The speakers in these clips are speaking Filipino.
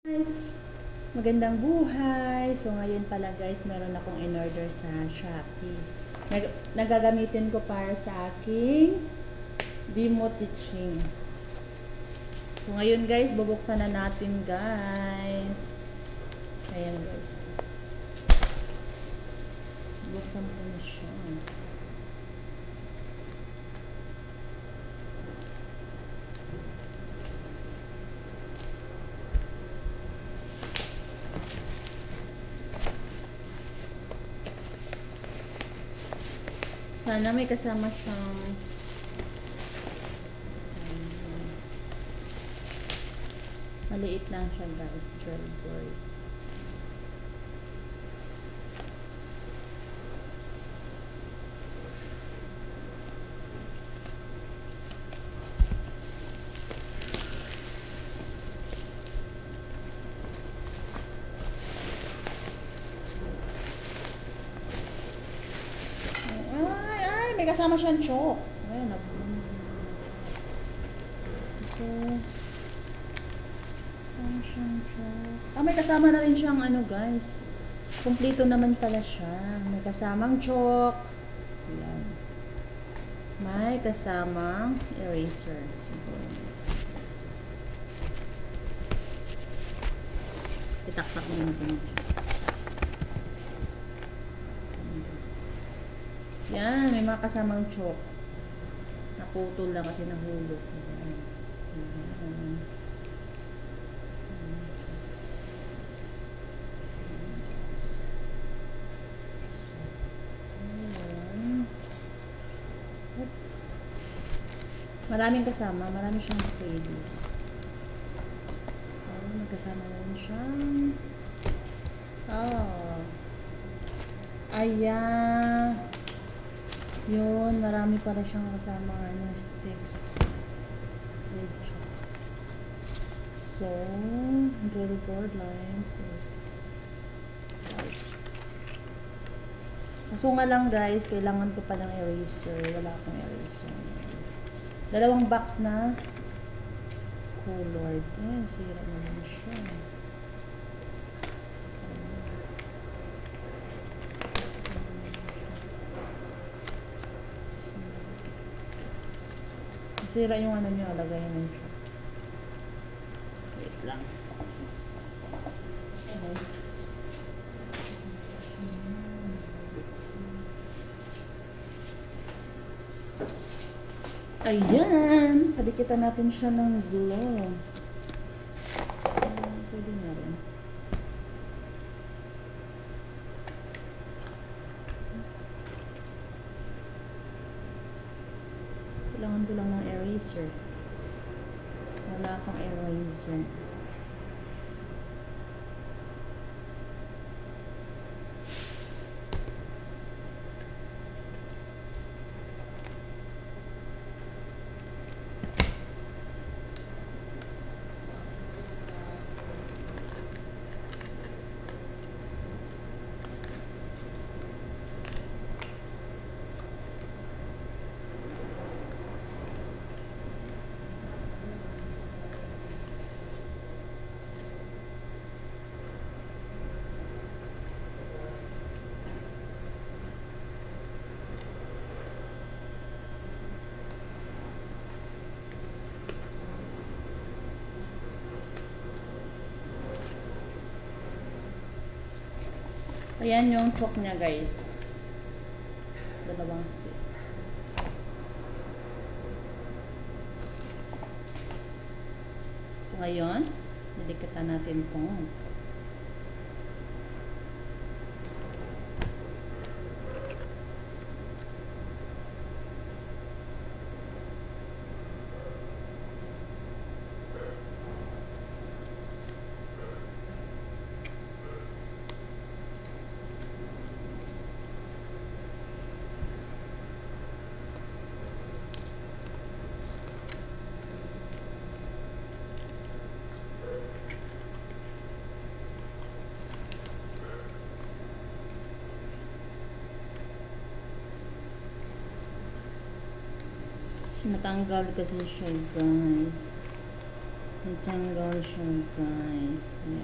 Guys, magandang buhay. So ngayon pala guys, meron akong in-order sa Shopee. Nagagamitin ko para sa aking demo teaching. So ngayon guys, bubuksan na natin guys. Ayan guys. Buksan ko na siya. Sana may kasama siyang maliit lang siya guys, 12 board. May kasama siyang chalk. Ayan, so, kasama siyang chalk. May kasama na rin siyang ano guys. Kompleto naman pala siya. May kasamang chalk. Ayan. May kasamang eraser. Siguro. Itaktak mo natin. Yan, may mga kasamang chalk. Naputol lang kasi nahulog. Ayan. Ayan. Maraming kasama, marami siyang playlist. So, may kasama rin siyang ayan. Yun, marami pala siyang kasama sticks. Red chalk. So, draw board lines. Kaso nga lang guys, kailangan ko pa ng eraser. Wala akong eraser. Dalawang box na colored. Ayan, sira naman siya. Sira yung ano nyo, lagayan ng chalk. Wait lang. Ayan! Padikitan natin siya ng glue. Pwede na rin. Kailangan ko lang ng eraser. Wala akong eraser. Ayan yung chalk niya guys. Dalawang sets. So, ngayon, didikatan natin itong Natanggal kasi siya guys. Natanggal siya guys. Ayan.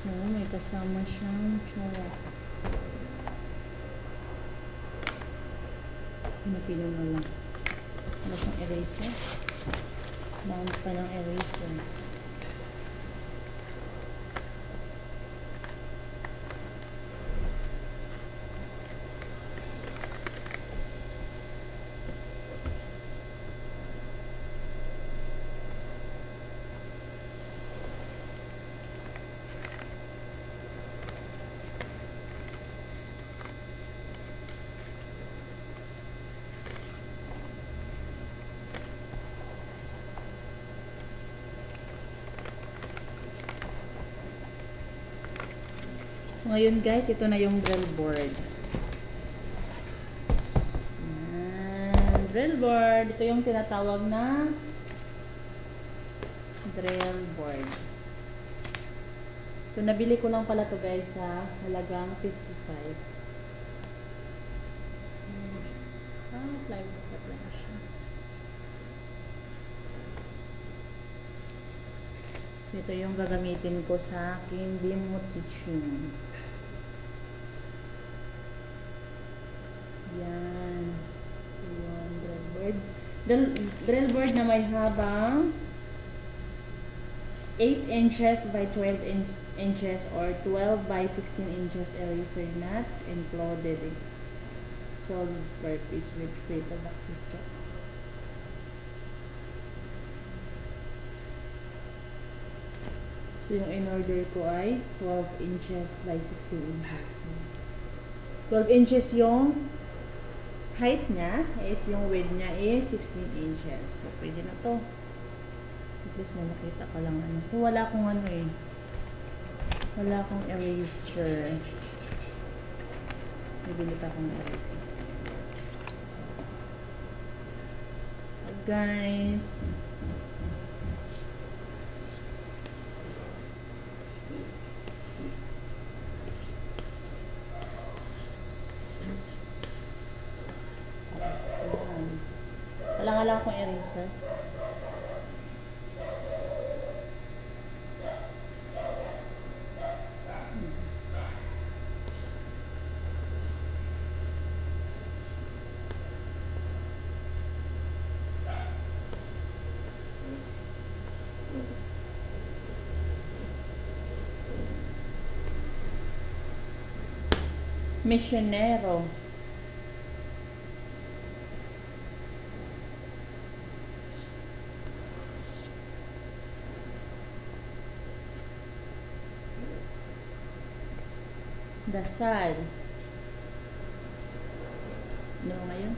So, may kasama siyang chalk. Pinapino na lang. Ano siyang eraser? Dami pa ng eraser. Ngayon guys, ito na yung drill board. Yan, drill board. Ito yung tinatawag na drill board. So, nabili ko lang pala to guys sa halagang 55. Plywood na pala siya. Ito yung gagamitin ko sa aking demo teaching. Yan. Yung drill board. Drill board na may habang 8 inches by 12 inches or 12 by 16 inches eraser nut included in solid purpose with fatal axis chalk. So, yung in-order ko ay 12 inches by 16 inches. 12 inches yung height niya, is yung width niya is 16 inches. So, pwede na to. At least may nakita ka lang ano. So, wala akong ano eh. Wala akong eraser. Bibili pa akong eraser. So, guys. Wala akong eraser. Misionero. Dasal. Ano ngayon?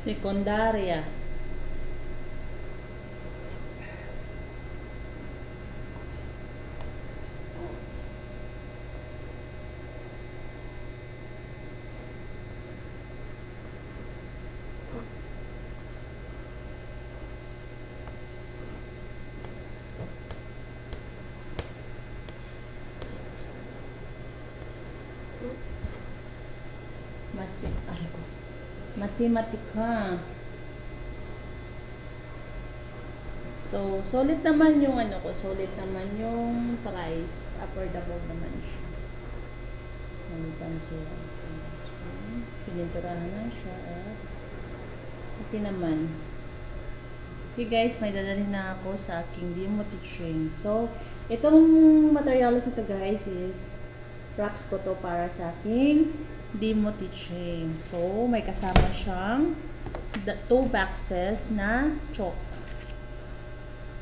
Sekundarya. Matematika. So, solid naman yung ano ko. Solid naman yung price. Affordable naman siya. Nalitan siya. So, pininturahan na siya at okay naman. Okay guys, may dadalhin na ako sa aking demo teaching. So, itong materials na ito guys is props ko to para sa aking demo teaching. So, may kasama siyang 2 boxes na chalk.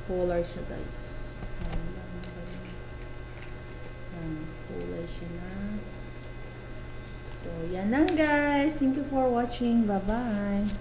Color siya guys. Color siya na. So, yan lang guys. Thank you for watching. Bye-bye.